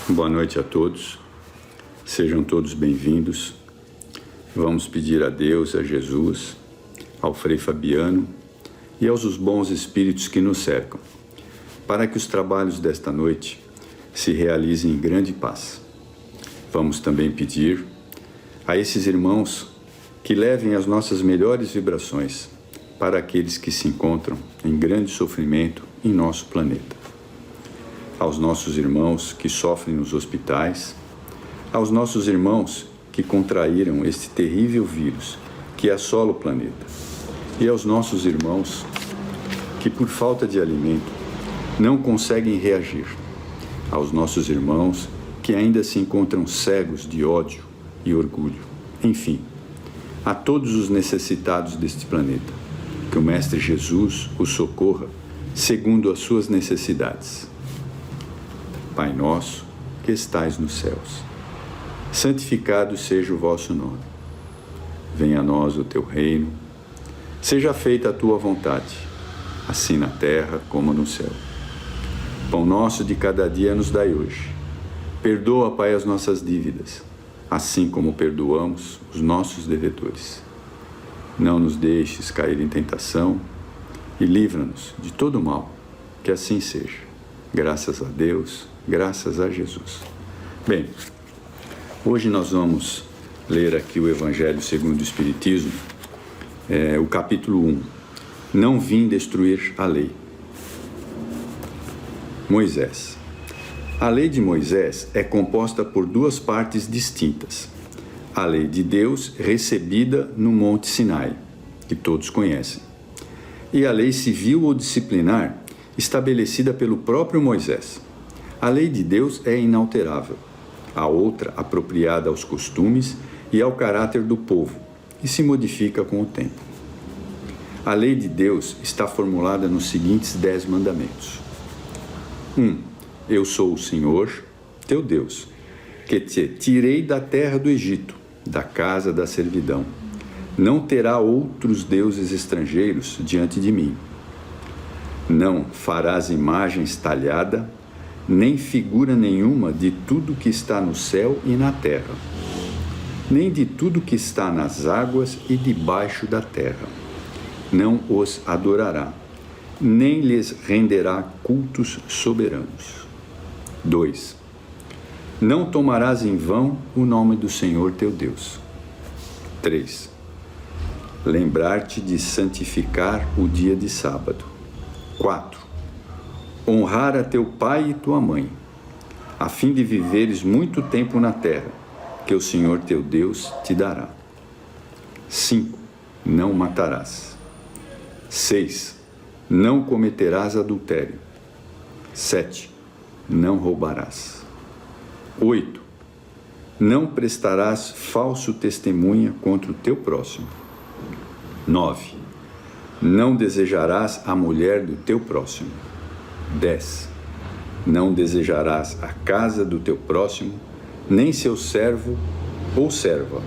Boa noite a todos, sejam todos bem-vindos. Vamos pedir a Deus, a Jesus, ao Frei Fabiano e aos bons espíritos que nos cercam, para que os trabalhos desta noite se realizem em grande paz. Vamos também pedir a esses irmãos que levem as nossas melhores vibrações para aqueles que se encontram em grande sofrimento em nosso planeta. Aos nossos irmãos que sofrem nos hospitais, aos nossos irmãos que contraíram este terrível vírus que assola o planeta, e aos nossos irmãos que, por falta de alimento, não conseguem reagir, aos nossos irmãos que ainda se encontram cegos de ódio e orgulho, enfim, a todos os necessitados deste planeta, que o Mestre Jesus os socorra segundo as suas necessidades. Pai nosso, que estais nos céus, santificado seja o vosso nome. Venha a nós o teu reino, seja feita a tua vontade, assim na terra como no céu. Pão nosso de cada dia nos dai hoje. Perdoa, Pai, as nossas dívidas, assim como perdoamos os nossos devedores. Não nos deixes cair em tentação e livra-nos de todo mal, que assim seja. Graças a Deus, graças a Jesus. Bem, hoje nós vamos ler aqui o Evangelho segundo o Espiritismo, o capítulo 1. Não vim destruir a lei. Moisés. A lei de Moisés é composta por duas partes distintas. A lei de Deus recebida no Monte Sinai, que todos conhecem, e a lei civil ou disciplinar estabelecida pelo próprio Moisés. A lei de Deus é inalterável, a outra apropriada aos costumes e ao caráter do povo, e se modifica com o tempo. A lei de Deus está formulada nos seguintes 10 mandamentos. 1. Eu sou o Senhor, teu Deus, que te tirei da terra do Egito, da casa da servidão. Não terá outros deuses estrangeiros diante de mim. Não farás imagens talhada, nem figura nenhuma de tudo que está no céu e na terra, nem de tudo que está nas águas e debaixo da terra. Não os adorará, nem lhes renderá cultos soberanos. 2. Não tomarás em vão o nome do Senhor teu Deus. 3. Lembrar-te de santificar o dia de sábado. 4. Honrar a teu pai e tua mãe, a fim de viveres muito tempo na terra, que o Senhor teu Deus te dará. 5. Não matarás. 6. Não cometerás adultério. 7. Não roubarás. 8. Não prestarás falso testemunha contra o teu próximo. 9. Não desejarás a mulher do teu próximo. 10. Não desejarás a casa do teu próximo, nem seu servo ou serva,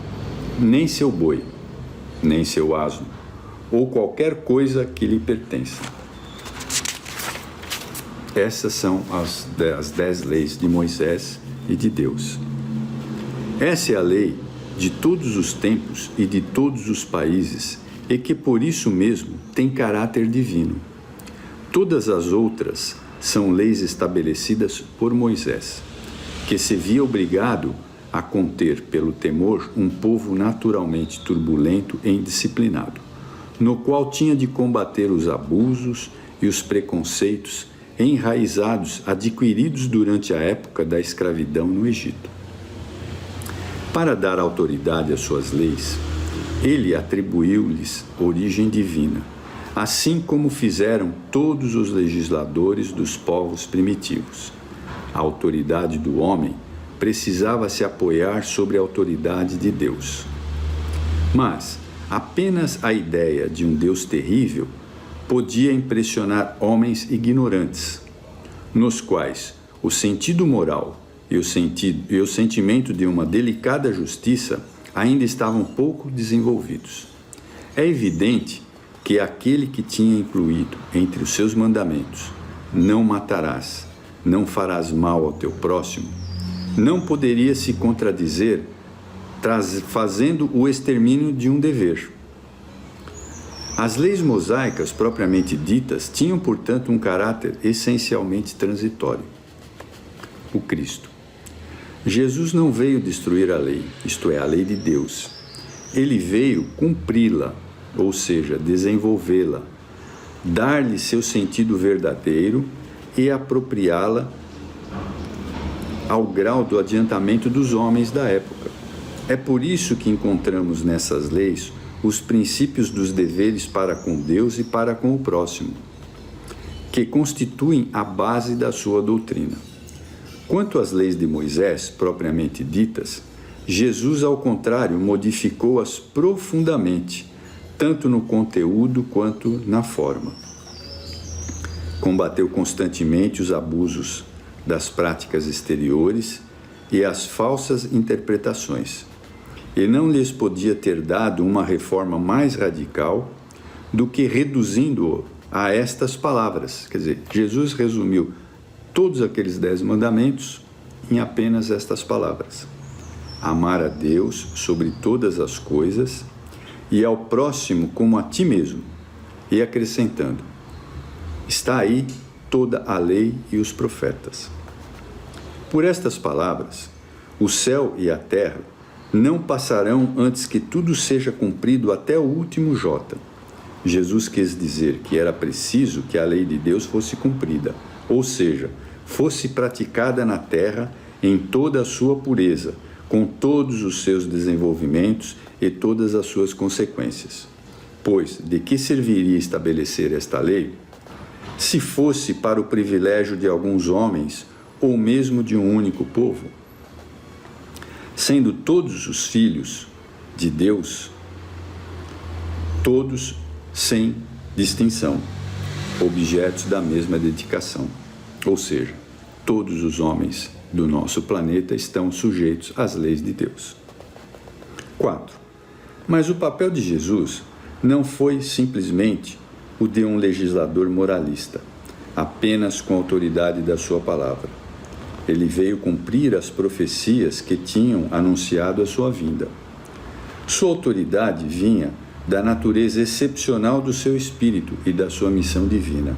nem seu boi, nem seu asno, ou qualquer coisa que lhe pertença. Essas são as 10 leis de Moisés e de Deus. Essa é a lei de todos os tempos e de todos os países, e que por isso mesmo tem caráter divino. Todas as outras são leis estabelecidas por Moisés, que se via obrigado a conter pelo temor um povo naturalmente turbulento e indisciplinado, no qual tinha de combater os abusos e os preconceitos enraizados, adquiridos durante a época da escravidão no Egito. Para dar autoridade às suas leis, ele atribuiu-lhes origem divina, assim como fizeram todos os legisladores dos povos primitivos. A autoridade do homem precisava se apoiar sobre a autoridade de Deus. Mas apenas a ideia de um Deus terrível podia impressionar homens ignorantes, nos quais o sentido moral e o sentimento de uma delicada justiça ainda estavam pouco desenvolvidos. É evidente que aquele que tinha incluído entre os seus mandamentos, não matarás, não farás mal ao teu próximo, não poderia se contradizer fazendo o extermínio de um dever. As leis mosaicas, propriamente ditas, tinham, portanto, um caráter essencialmente transitório. O Cristo. Jesus não veio destruir a lei, isto é, a lei de Deus. Ele veio cumpri-la, ou seja, desenvolvê-la, dar-lhe seu sentido verdadeiro e apropriá-la ao grau do adiantamento dos homens da época. É por isso que encontramos nessas leis os princípios dos deveres para com Deus e para com o próximo, que constituem a base da sua doutrina. Quanto às leis de Moisés, propriamente ditas, Jesus, ao contrário, modificou-as profundamente, tanto no conteúdo quanto na forma. Combateu constantemente os abusos das práticas exteriores e as falsas interpretações. E não lhes podia ter dado uma reforma mais radical do que reduzindo-o a estas palavras. Quer dizer, Jesus resumiu todos aqueles 10 mandamentos em apenas estas palavras: amar a Deus sobre todas as coisas e ao próximo como a ti mesmo. E acrescentando: está aí toda a lei e os profetas. Por estas palavras, o céu e a terra não passarão antes que tudo seja cumprido até o último jota. Jesus quis dizer que era preciso que a lei de Deus fosse cumprida, ou seja, fosse praticada na terra em toda a sua pureza, com todos os seus desenvolvimentos e todas as suas consequências. Pois, de que serviria estabelecer esta lei, se fosse para o privilégio de alguns homens ou mesmo de um único povo? Sendo todos os filhos de Deus, todos sem distinção, objetos da mesma dedicação, ou seja, todos os homens do nosso planeta estão sujeitos às leis de Deus. 4. Mas o papel de Jesus não foi simplesmente o de um legislador moralista, apenas com a autoridade da sua palavra. Ele veio cumprir as profecias que tinham anunciado a sua vinda. Sua autoridade vinha da natureza excepcional do seu espírito e da sua missão divina.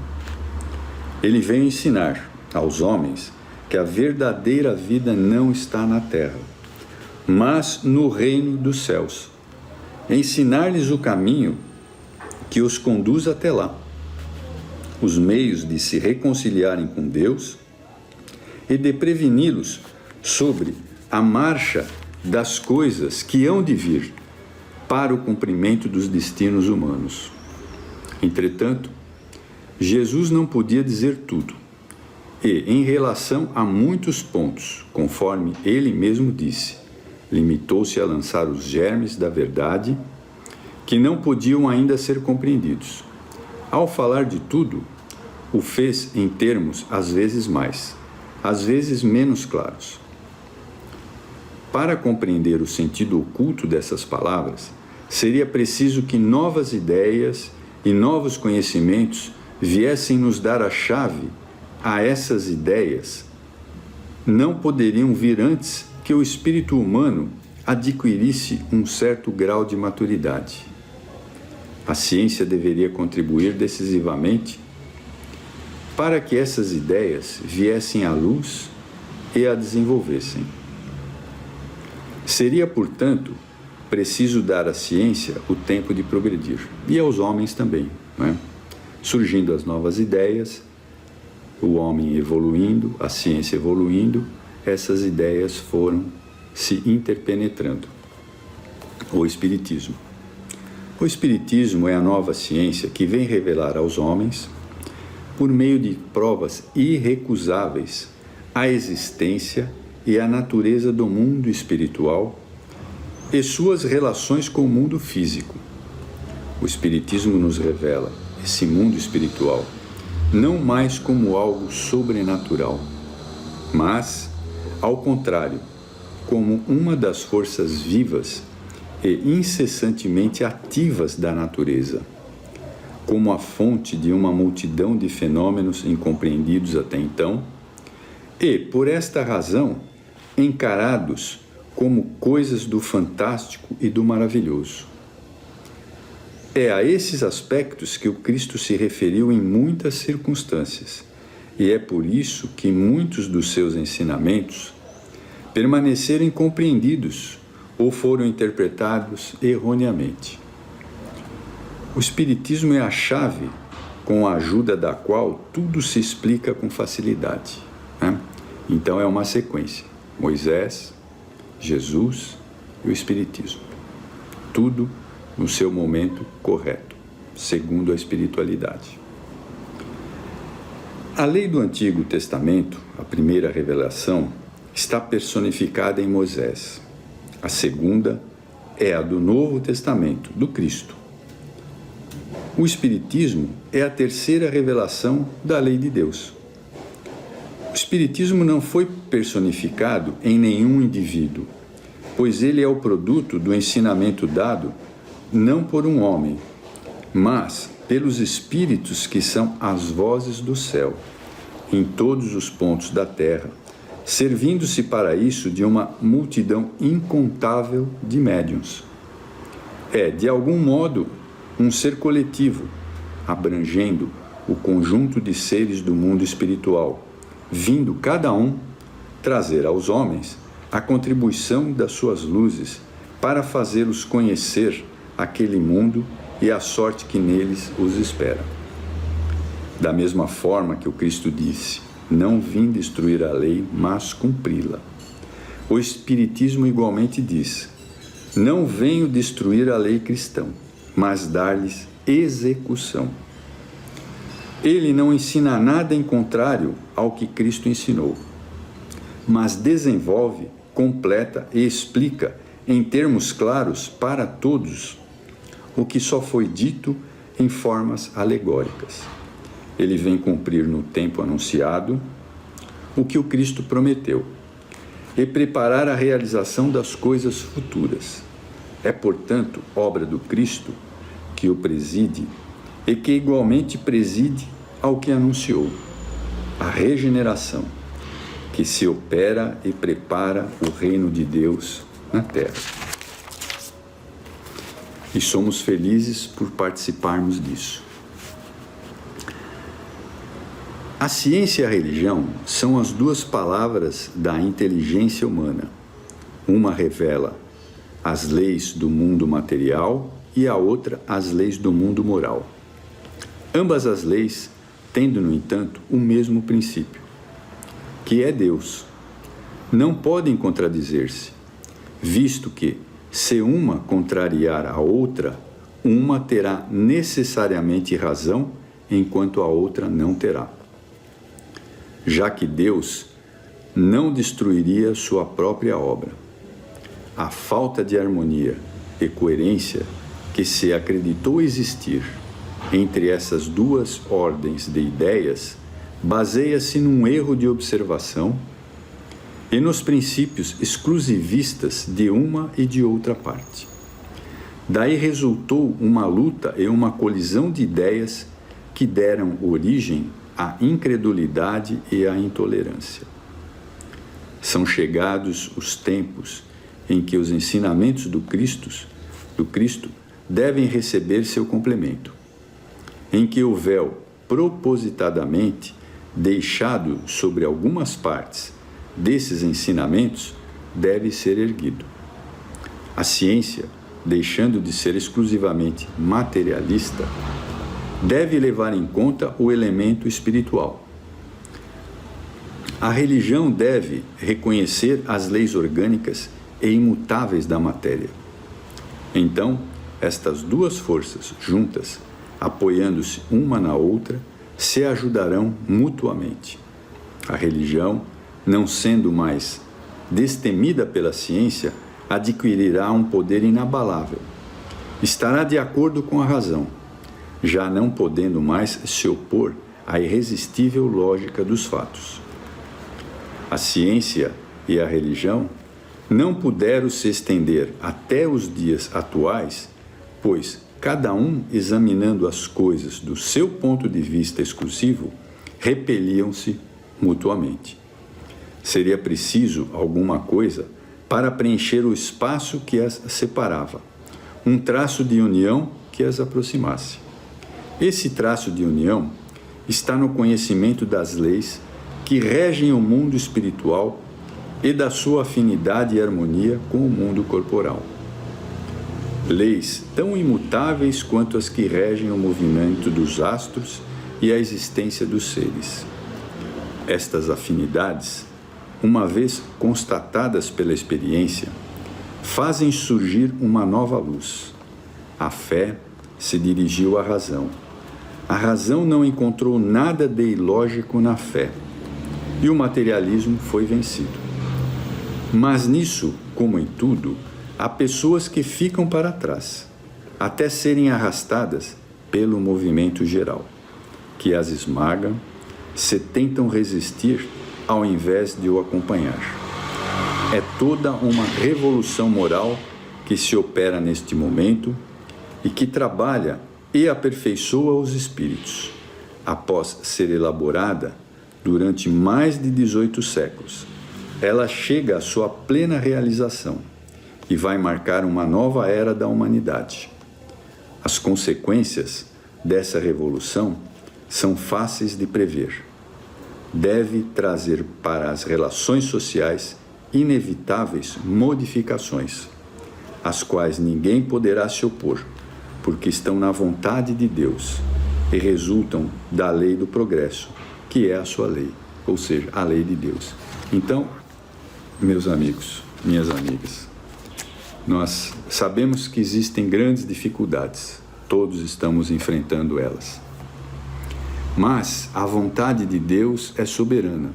Ele veio ensinar aos homens que a verdadeira vida não está na terra, mas no reino dos céus. Ensinar-lhes o caminho que os conduz até lá, os meios de se reconciliarem com Deus e de preveni-los sobre a marcha das coisas que hão de vir para o cumprimento dos destinos humanos. Entretanto, Jesus não podia dizer tudo, e, em relação a muitos pontos, conforme ele mesmo disse, limitou-se a lançar os germes da verdade que não podiam ainda ser compreendidos. Ao falar de tudo, o fez em termos às vezes mais, às vezes menos claros. Para compreender o sentido oculto dessas palavras, seria preciso que novas ideias e novos conhecimentos viessem nos dar a chave a essas ideias. Não poderiam vir antes que o espírito humano adquirisse um certo grau de maturidade. A ciência deveria contribuir decisivamente para que essas ideias viessem à luz e a desenvolvessem. Seria, portanto, preciso dar à ciência o tempo de progredir, e aos homens também, não é? Surgindo as novas ideias, o homem evoluindo, a ciência evoluindo, essas ideias foram se interpenetrando. O Espiritismo. O Espiritismo é a nova ciência que vem revelar aos homens, por meio de provas irrecusáveis, a existência e a natureza do mundo espiritual e suas relações com o mundo físico. O Espiritismo nos revela esse mundo espiritual não mais como algo sobrenatural, mas, ao contrário, como uma das forças vivas e incessantemente ativas da natureza, como a fonte de uma multidão de fenômenos incompreendidos até então, e, por esta razão, encarados como coisas do fantástico e do maravilhoso. É a esses aspectos que o Cristo se referiu em muitas circunstâncias, e é por isso que muitos dos seus ensinamentos permaneceram incompreendidos ou foram interpretados erroneamente. O Espiritismo é a chave com a ajuda da qual tudo se explica com facilidade, né? Então é uma sequência: Moisés, Jesus e o Espiritismo. Tudo no seu momento correto, segundo a espiritualidade. A lei do Antigo Testamento, a primeira revelação, está personificada em Moisés. A segunda é a do Novo Testamento, do Cristo. O Espiritismo é a terceira revelação da lei de Deus. O Espiritismo não foi personificado em nenhum indivíduo, pois ele é o produto do ensinamento dado não por um homem, mas pelos espíritos que são as vozes do céu, em todos os pontos da terra, servindo-se para isso de uma multidão incontável de médiuns. É, de algum modo, um ser coletivo, abrangendo o conjunto de seres do mundo espiritual, vindo cada um trazer aos homens a contribuição das suas luzes para fazê-los conhecer aquele mundo e a sorte que neles os espera. Da mesma forma que o Cristo disse: não vim destruir a lei, mas cumpri-la. O Espiritismo igualmente diz: não venho destruir a lei cristã, mas dar-lhes execução. Ele não ensina nada em contrário ao que Cristo ensinou, mas desenvolve, completa e explica em termos claros para todos o que só foi dito em formas alegóricas. Ele vem cumprir no tempo anunciado o que o Cristo prometeu e preparar a realização das coisas futuras. É, portanto, obra do Cristo que o preside e que igualmente preside ao que anunciou, a regeneração, que se opera e prepara o reino de Deus na terra. E somos felizes por participarmos disso. A ciência e a religião são as duas palavras da inteligência humana. Uma revela as leis do mundo material e a outra as leis do mundo moral. Ambas as leis tendo, no entanto, o mesmo princípio, que é Deus. Não podem contradizer-se, visto que, se uma contrariar a outra, uma terá necessariamente razão, enquanto a outra não terá. Já que Deus não destruiria sua própria obra. A falta de harmonia e coerência que se acreditou existir entre essas duas ordens de ideias baseia-se num erro de observação e nos princípios exclusivistas de uma e de outra parte. Daí resultou uma luta e uma colisão de ideias que deram origem à incredulidade e à intolerância. São chegados os tempos em que os ensinamentos do Cristo devem receber seu complemento, em que o véu, propositadamente deixado sobre algumas partes desses ensinamentos, deve ser erguido. A ciência, deixando de ser exclusivamente materialista, deve levar em conta o elemento espiritual. A religião deve reconhecer as leis orgânicas e imutáveis da matéria. Então, estas duas forças juntas, apoiando-se uma na outra, se ajudarão mutuamente. A religião, não sendo mais destemida pela ciência, adquirirá um poder inabalável. Estará de acordo com a razão, já não podendo mais se opor à irresistível lógica dos fatos. A ciência e a religião não puderam se estender até os dias atuais, pois, cada um examinando as coisas do seu ponto de vista exclusivo, repeliam-se mutuamente. Seria preciso alguma coisa para preencher o espaço que as separava, um traço de união que as aproximasse. Esse traço de união está no conhecimento das leis que regem o mundo espiritual e da sua afinidade e harmonia com o mundo corporal. Leis tão imutáveis quanto as que regem o movimento dos astros e a existência dos seres. Estas afinidades, uma vez constatadas pela experiência, fazem surgir uma nova luz. A fé se dirigiu à razão. A razão não encontrou nada de ilógico na fé, e o materialismo foi vencido. Mas nisso, como em tudo, há pessoas que ficam para trás, até serem arrastadas pelo movimento geral, que as esmaga, se tentam resistir ao invés de o acompanhar. É toda uma revolução moral que se opera neste momento e que trabalha e aperfeiçoa os espíritos, após ser elaborada durante mais de 18 séculos. Ela chega à sua plena realização e vai marcar uma nova era da humanidade. As consequências dessa revolução são fáceis de prever. Deve trazer para as relações sociais inevitáveis modificações, às quais ninguém poderá se opor, porque estão na vontade de Deus e resultam da lei do progresso, que é a sua lei, ou seja, a lei de Deus. Então, meus amigos, minhas amigas, nós sabemos que existem grandes dificuldades, todos estamos enfrentando elas. Mas a vontade de Deus é soberana,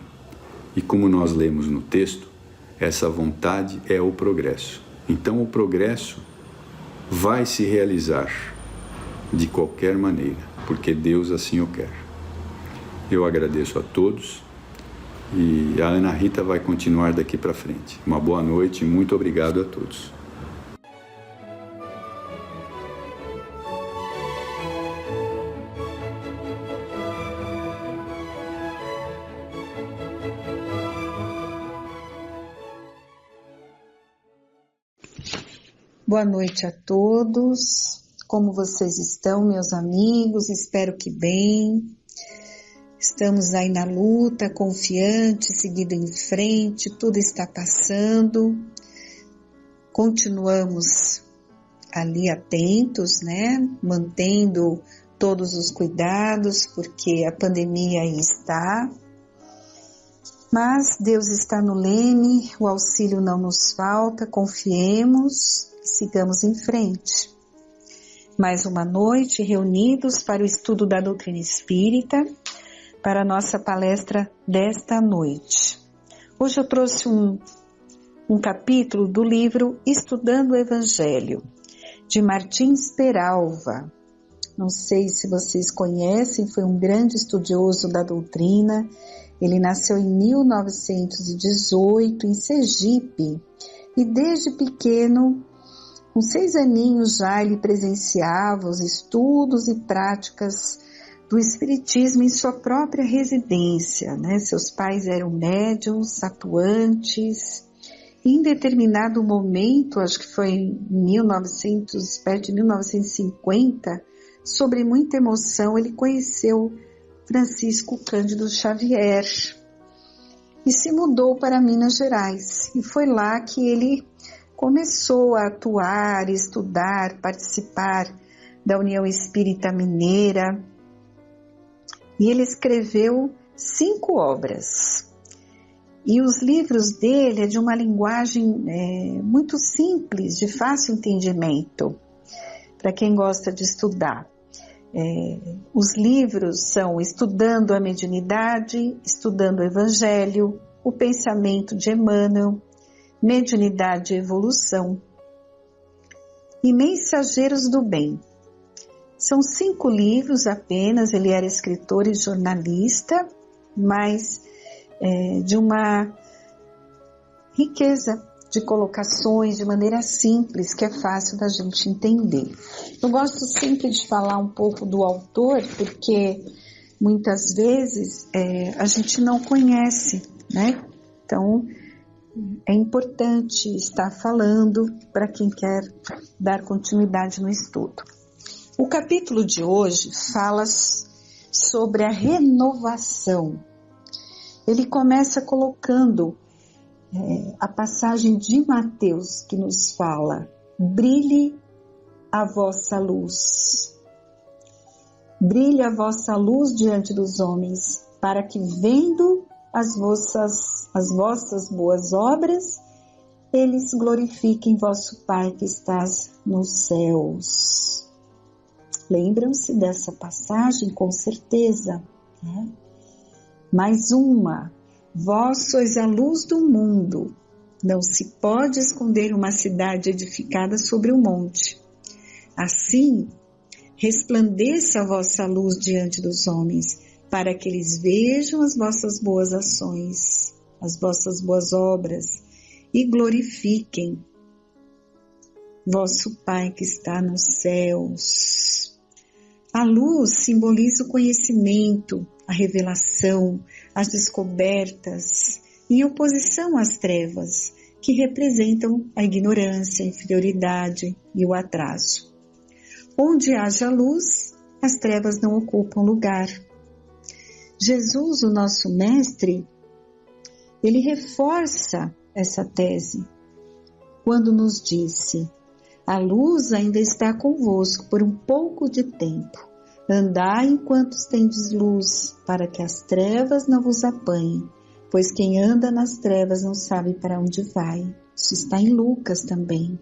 e como nós lemos no texto, essa vontade é o progresso. Então o progresso vai se realizar de qualquer maneira, porque Deus assim o quer. Eu agradeço a todos e a Ana Rita vai continuar daqui para frente. Uma boa noite e muito obrigado a todos. Boa noite a todos. Como vocês estão, meus amigos? Espero que bem. Estamos aí na luta, confiantes, seguindo em frente, tudo está passando. Continuamos ali atentos, né? Mantendo todos os cuidados, porque a pandemia aí está. Mas Deus está no leme, o auxílio não nos falta, confiemos. Sigamos em frente. Mais uma noite reunidos para o estudo da doutrina espírita, para a nossa palestra desta noite. Hoje eu trouxe um capítulo do livro Estudando o Evangelho, de Martins Peralva. Não sei se vocês conhecem, foi um grande estudioso da doutrina. Ele nasceu em 1918 em Sergipe e desde pequeno, com 6 aninhos já, ele presenciava os estudos e práticas do Espiritismo em sua própria residência, né? Seus pais eram médiuns, atuantes. E em determinado momento, acho que foi em perto de 1950, sobre muita emoção, ele conheceu Francisco Cândido Xavier e se mudou para Minas Gerais. E foi lá que ele começou a atuar, estudar, participar da União Espírita Mineira, e ele escreveu 5 obras. E os livros dele é de uma linguagem muito simples, de fácil entendimento, para quem gosta de estudar. Os livros são Estudando a Mediunidade, Estudando o Evangelho, O Pensamento de Emmanuel, Mediunidade e Evolução e Mensageiros do Bem. São 5 livros apenas, ele era escritor e jornalista, mas de uma riqueza de colocações, de maneira simples, que é fácil da gente entender. Eu gosto sempre de falar um pouco do autor, porque muitas vezes a gente não conhece, né? Então, é importante estar falando para quem quer dar continuidade no estudo. O capítulo de hoje fala sobre a renovação. Ele começa colocando a passagem de Mateus que nos fala: brilhe a vossa luz. Brilhe a vossa luz diante dos homens, para que, vendo as vossas boas obras, eles glorifiquem vosso Pai que estás nos céus. Lembram-se dessa passagem? Com certeza, né? Mais uma: vós sois a luz do mundo. Não se pode esconder uma cidade edificada sobre um monte. Assim, resplandeça a vossa luz diante dos homens, para que eles vejam as vossas boas ações, as vossas boas obras, e glorifiquem vosso Pai que está nos céus. A luz simboliza o conhecimento, a revelação, as descobertas, em oposição às trevas, que representam a ignorância, a inferioridade e o atraso. Onde haja luz, as trevas não ocupam lugar. Jesus, o nosso mestre, ele reforça essa tese quando nos disse: a luz ainda está convosco por um pouco de tempo. Andai enquanto tendes luz, para que as trevas não vos apanhem, pois quem anda nas trevas não sabe para onde vai. Isso está em Lucas também.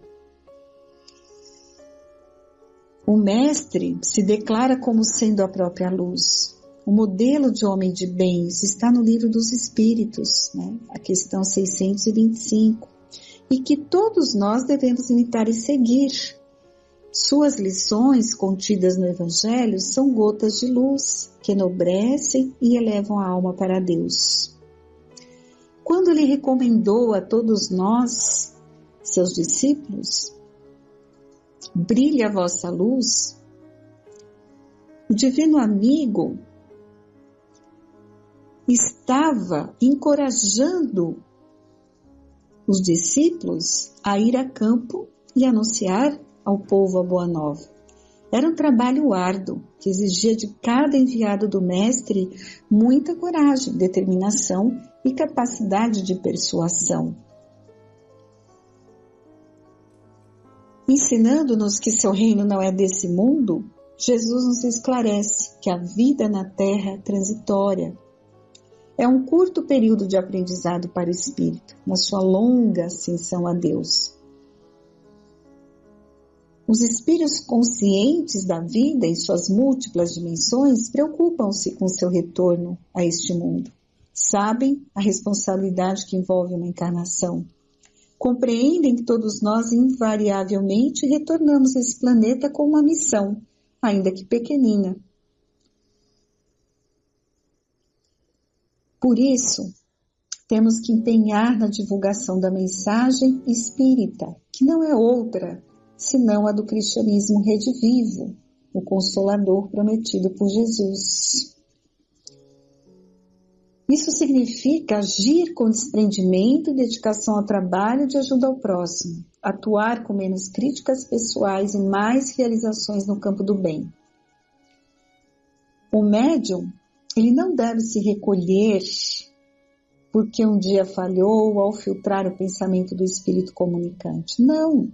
O mestre se declara como sendo a própria luz. O modelo de homem de bens está no livro dos Espíritos, né? A questão 625, e que todos nós devemos imitar e seguir. Suas lições contidas no Evangelho são gotas de luz que enobrecem e elevam a alma para Deus. Quando ele recomendou a todos nós, seus discípulos, brilhe a vossa luz, o divino amigo estava encorajando os discípulos a ir a campo e anunciar ao povo a boa nova. Era um trabalho árduo que exigia de cada enviado do mestre muita coragem, determinação e capacidade de persuasão. Ensinando-nos que seu reino não é desse mundo, Jesus nos esclarece que a vida na terra é transitória. É um curto período de aprendizado para o espírito, na sua longa ascensão a Deus. Os espíritos conscientes da vida em suas múltiplas dimensões preocupam-se com seu retorno a este mundo. Sabem a responsabilidade que envolve uma encarnação. Compreendem que todos nós invariavelmente retornamos a esse planeta com uma missão, ainda que pequenina. Por isso, temos que empenhar na divulgação da mensagem espírita, que não é outra senão a do cristianismo redivivo, o Consolador prometido por Jesus. Isso significa agir com desprendimento e dedicação ao trabalho de ajuda ao próximo, atuar com menos críticas pessoais e mais realizações no campo do bem. O médium, ele não deve se recolher porque um dia falhou ao filtrar o pensamento do espírito comunicante. Não!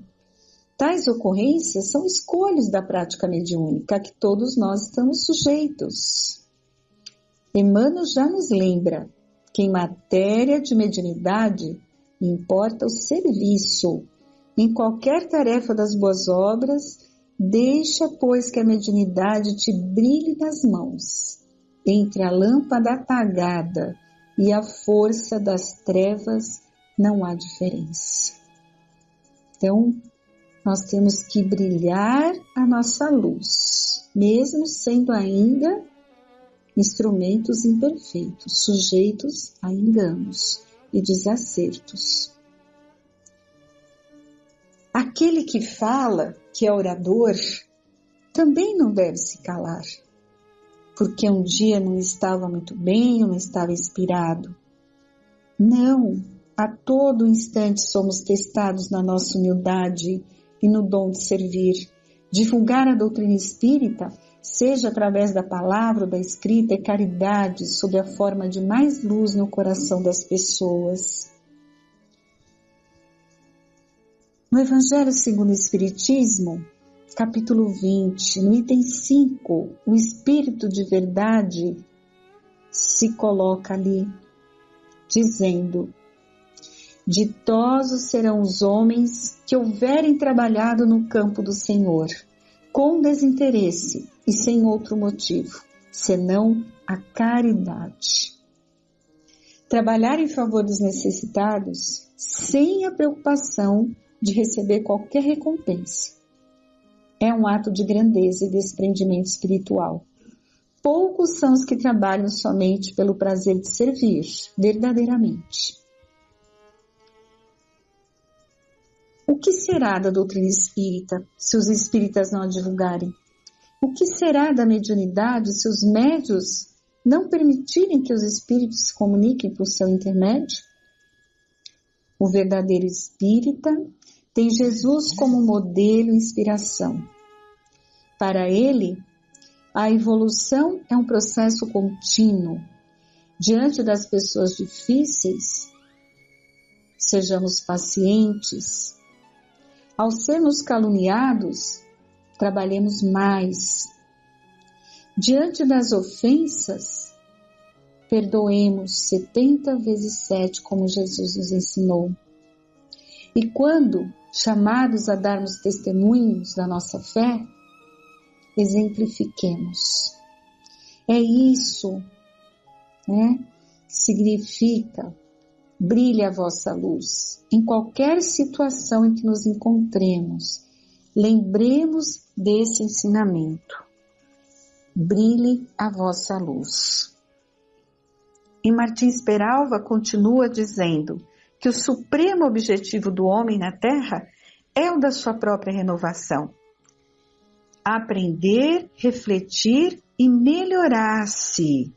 Tais ocorrências são escolhas da prática mediúnica a que todos nós estamos sujeitos. Emmanuel já nos lembra que em matéria de mediunidade importa o serviço. Em qualquer tarefa das boas obras, deixa, pois, que a mediunidade te brilhe nas mãos. Entre a lâmpada apagada e a força das trevas não há diferença. Então, nós temos que brilhar a nossa luz, mesmo sendo ainda instrumentos imperfeitos, sujeitos a enganos e desacertos. Aquele que fala, que é orador, também não deve se calar, porque um dia não estava muito bem ou não estava inspirado. Não, a todo instante somos testados na nossa humildade e no dom de servir. Divulgar a doutrina espírita, seja através da palavra ou da escrita, é caridade sob a forma de mais luz no coração das pessoas. No Evangelho segundo o Espiritismo, capítulo 20, no item 5, o Espírito de verdade se coloca ali, dizendo: ditosos serão os homens que houverem trabalhado no campo do Senhor, com desinteresse e sem outro motivo, senão a caridade. Trabalhar em favor dos necessitados sem a preocupação de receber qualquer recompensa é um ato de grandeza e desprendimento espiritual. Poucos são os que trabalham somente pelo prazer de servir, verdadeiramente. O que será da doutrina espírita se os espíritas não a divulgarem? O que será da mediunidade se os médios não permitirem que os espíritos se comuniquem por seu intermédio? O verdadeiro espírita tem Jesus como modelo e inspiração. Para ele, a evolução é um processo contínuo. Diante das pessoas difíceis, sejamos pacientes. Ao sermos caluniados, trabalhemos mais. Diante das ofensas, perdoemos 70 vezes 7, como Jesus nos ensinou. E quando chamados a darmos testemunhos da nossa fé, exemplifiquemos. É isso, né, que significa: brilhe a vossa luz. Em qualquer situação em que nos encontremos, lembremos desse ensinamento. Brilhe a vossa luz. E Martins Peralva continua dizendo que o supremo objetivo do homem na Terra é o da sua própria renovação. Aprender, refletir e melhorar-se.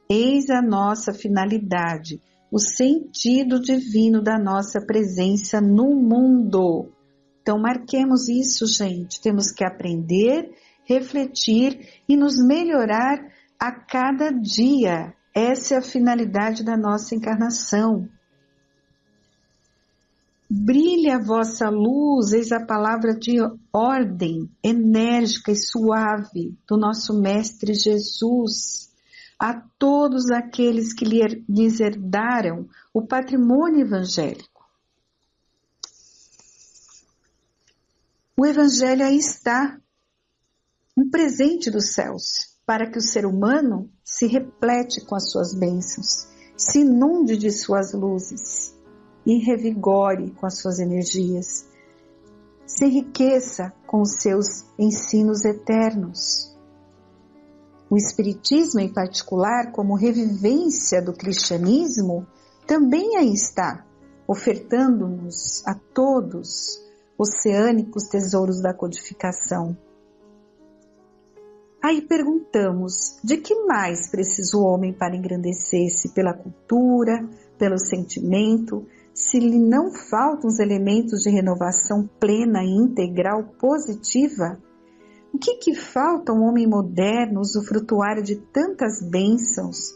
Eis a nossa finalidade, o sentido divino da nossa presença no mundo. Então marquemos isso, gente. Temos que aprender, refletir e nos melhorar a cada dia. Essa é a finalidade da nossa encarnação. Brilhe a vossa luz, eis a palavra de ordem enérgica e suave do nosso Mestre Jesus a todos aqueles que lhes herdaram o patrimônio evangélico. O Evangelho aí está, um presente dos céus, para que o ser humano se replete com as suas bênçãos, se inunde de suas luzes e revigore com as suas energias, se enriqueça com os seus ensinos eternos. O Espiritismo, em particular, como revivência do cristianismo, também aí está, ofertando-nos a todos oceânicos tesouros da codificação. Aí perguntamos, de que mais precisa o homem para engrandecer-se? Pela cultura, pelo sentimento, se lhe não faltam os elementos de renovação plena e integral positiva? O que falta ao homem moderno usufrutuar de tantas bênçãos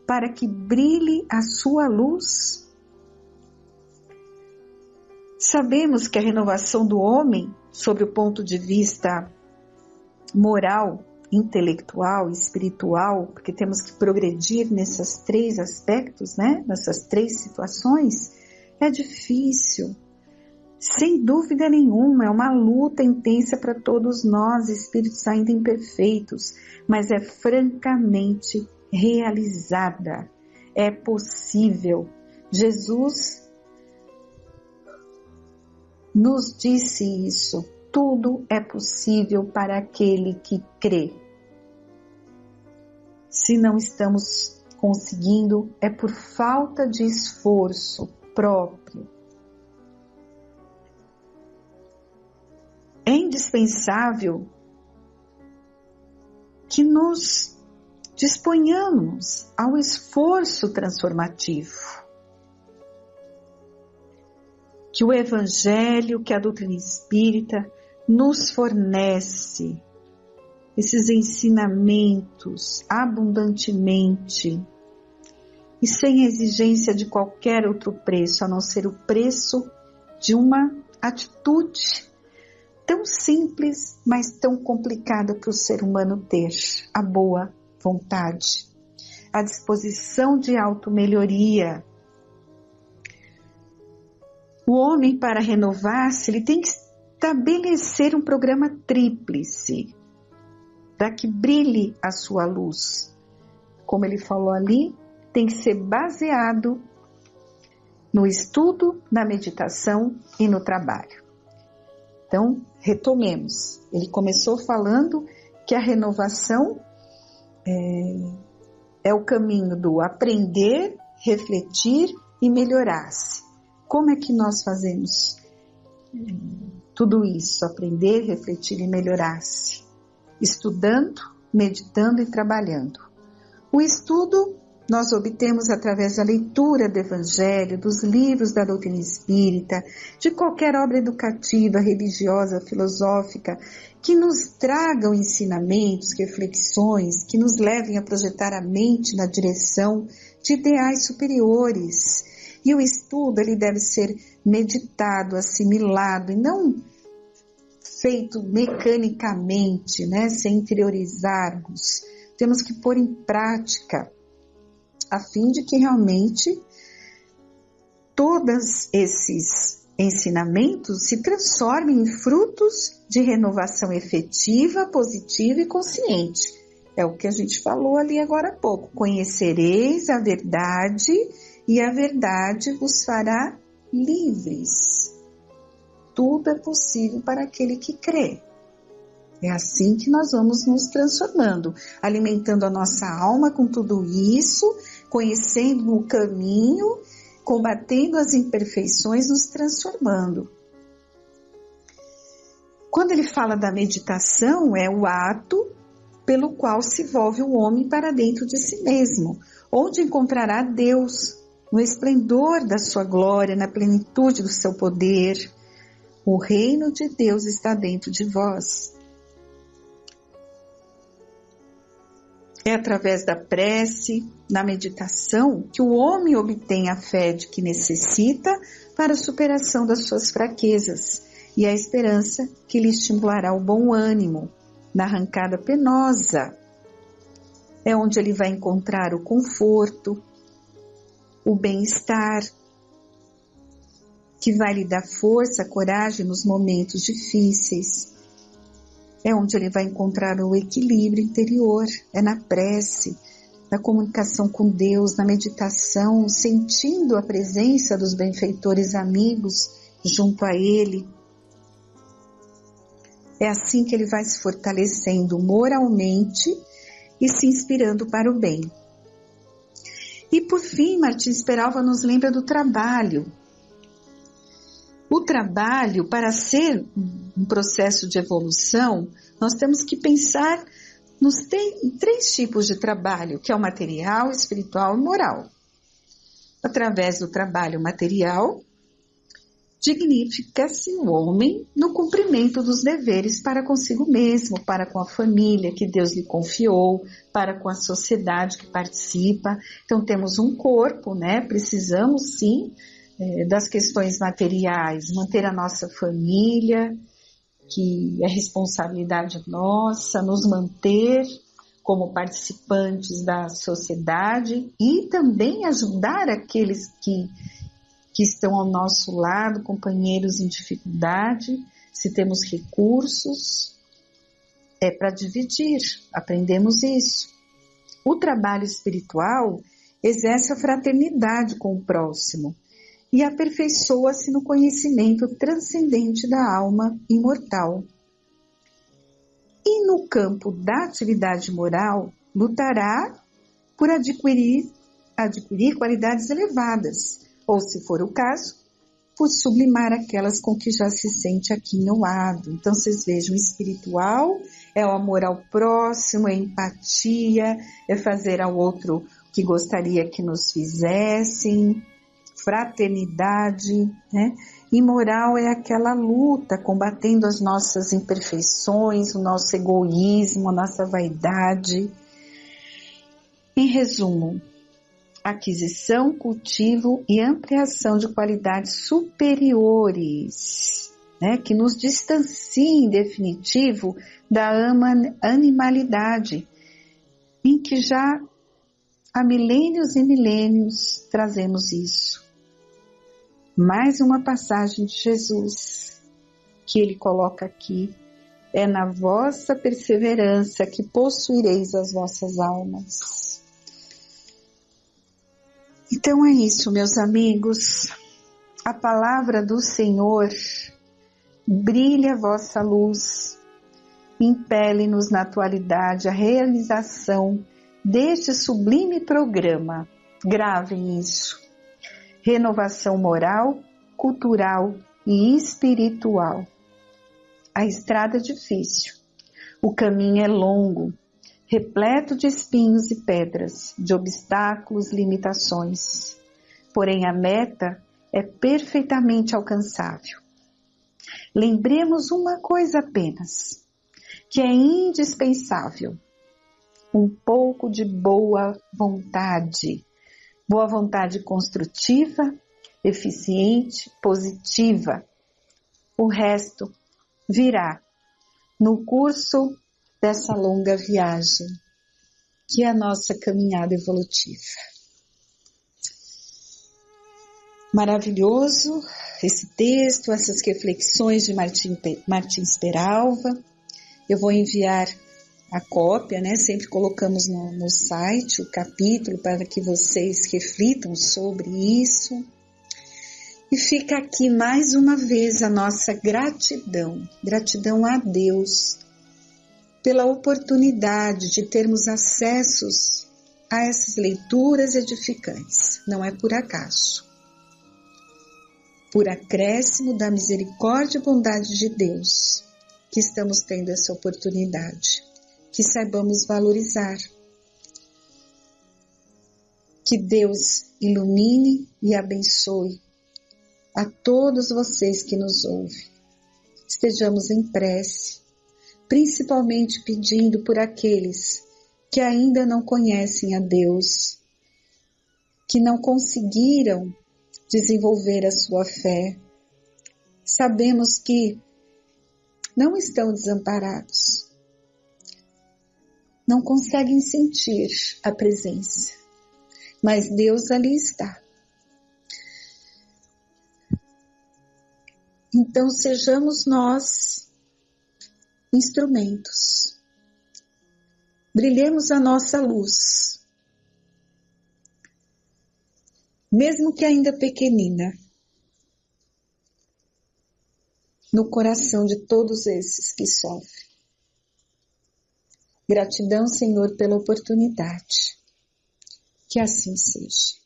para que brilhe a sua luz? Sabemos que a renovação do homem, sob o ponto de vista moral, intelectual e espiritual, porque temos que progredir nesses três aspectos, né? Nessas três situações, é difícil. Sem dúvida nenhuma, é uma luta intensa para todos nós, espíritos ainda imperfeitos, mas é francamente realizada. É possível. Jesus nos disse isso. Tudo é possível para aquele que crê. Se não estamos conseguindo, é por falta de esforço próprio. É indispensável que nos disponhamos ao esforço transformativo. que o Evangelho, que a doutrina espírita nos fornece, esses ensinamentos abundantemente e sem exigência de qualquer outro preço, a não ser o preço de uma atitude tão simples, mas tão complicada para o ser humano ter: a boa vontade, a disposição de auto-melhoria. O homem, para renovar-se, ele tem que estabelecer um programa tríplice, para que brilhe a sua luz. Como ele falou ali, tem que ser baseado no estudo, na meditação e no trabalho. Então, retomemos. Ele começou falando que a renovação é o caminho do aprender, refletir e melhorar-se. Como é que nós fazemos tudo isso? Aprender, refletir e melhorar-se. Estudando, meditando e trabalhando. O estudo nós obtemos através da leitura do Evangelho, dos livros da doutrina espírita, de qualquer obra educativa, religiosa, filosófica, que nos tragam ensinamentos, reflexões, que nos levem a projetar a mente na direção de ideais superiores. E o estudo ele deve ser meditado, assimilado, e não feito mecanicamente, né, sem interiorizarmos. Temos que pôr em prática, a fim de que realmente todos esses ensinamentos se transformem em frutos de renovação efetiva, positiva e consciente. É o que a gente falou ali agora há pouco. Conhecereis a verdade e a verdade vos fará livres. Tudo é possível para aquele que crê. É assim que nós vamos nos transformando, alimentando a nossa alma com tudo isso, conhecendo o caminho, combatendo as imperfeições, nos transformando. Quando ele fala da meditação, é o ato pelo qual se volve o homem para dentro de si mesmo, onde encontrará Deus, no esplendor da sua glória, na plenitude do seu poder. O reino de Deus está dentro de vós. É através da prece, na meditação, que o homem obtém a fé de que necessita para a superação das suas fraquezas e a esperança que lhe estimulará o bom ânimo na arrancada penosa. É onde ele vai encontrar o conforto, o bem-estar, que vai lhe dar força, coragem nos momentos difíceis. É onde ele vai encontrar o equilíbrio interior, é na prece, na comunicação com Deus, na meditação, sentindo a presença dos benfeitores amigos junto a ele. É assim que ele vai se fortalecendo moralmente e se inspirando para o bem. E por fim, Martins Peralva nos lembra do trabalho. O trabalho, para ser um processo de evolução, nós temos que pensar em 3 tipos de trabalho, que é o material, espiritual e moral. Através do trabalho material, dignifica-se o homem no cumprimento dos deveres para consigo mesmo, para com a família que Deus lhe confiou, para com a sociedade que participa. Então temos um corpo, né? Precisamos sim das questões materiais, manter a nossa família, que é responsabilidade nossa, nos manter como participantes da sociedade e também ajudar aqueles que estão ao nosso lado, companheiros em dificuldade. Se temos recursos, é para dividir, aprendemos isso. O trabalho espiritual exerce a fraternidade com o próximo e aperfeiçoa-se no conhecimento transcendente da alma imortal. E no campo da atividade moral, lutará por adquirir qualidades elevadas, ou, se for o caso, por sublimar aquelas com que já se sente aquinhoado. Então, vocês vejam, o espiritual é o amor ao próximo, é empatia, é fazer ao outro o que gostaria que nos fizessem, fraternidade, né? E moral é aquela luta combatendo as nossas imperfeições, o nosso egoísmo, a nossa vaidade. Em resumo, aquisição, cultivo e ampliação de qualidades superiores, né, que nos distanciem em definitivo da animalidade, em que já há milênios e milênios trazemos isso. Mais uma passagem de Jesus que ele coloca aqui: é na vossa perseverança que possuireis as vossas almas. Então é isso, meus amigos. A palavra do Senhor brilha a vossa luz, impele-nos na atualidade a realização deste sublime programa. Gravem isso: renovação moral, cultural e espiritual. A estrada é difícil, o caminho é longo, repleto de espinhos e pedras, de obstáculos, limitações. Porém, a meta é perfeitamente alcançável. Lembremos uma coisa apenas, que é indispensável: um pouco de boa vontade construtiva, eficiente, positiva. O resto virá no curso dessa longa viagem, que é a nossa caminhada evolutiva. Maravilhoso esse texto, essas reflexões de Martins Peralva. Eu vou enviar a cópia, né? Sempre colocamos no site o capítulo para que vocês reflitam sobre isso. E fica aqui mais uma vez a nossa gratidão a Deus pela oportunidade de termos acessos a essas leituras edificantes. Não é por acaso. Por acréscimo da misericórdia e bondade de Deus que estamos tendo essa oportunidade. Que saibamos valorizar. Que Deus ilumine e abençoe a todos vocês que nos ouvem. Estejamos em prece, principalmente pedindo por aqueles que ainda não conhecem a Deus, que não conseguiram desenvolver a sua fé. Sabemos que não estão desamparados, não conseguem sentir a presença, mas Deus ali está. Então sejamos nós instrumentos, brilhemos a nossa luz, mesmo que ainda pequenina, no coração de todos esses que sofrem. Gratidão, Senhor, pela oportunidade. Que assim seja.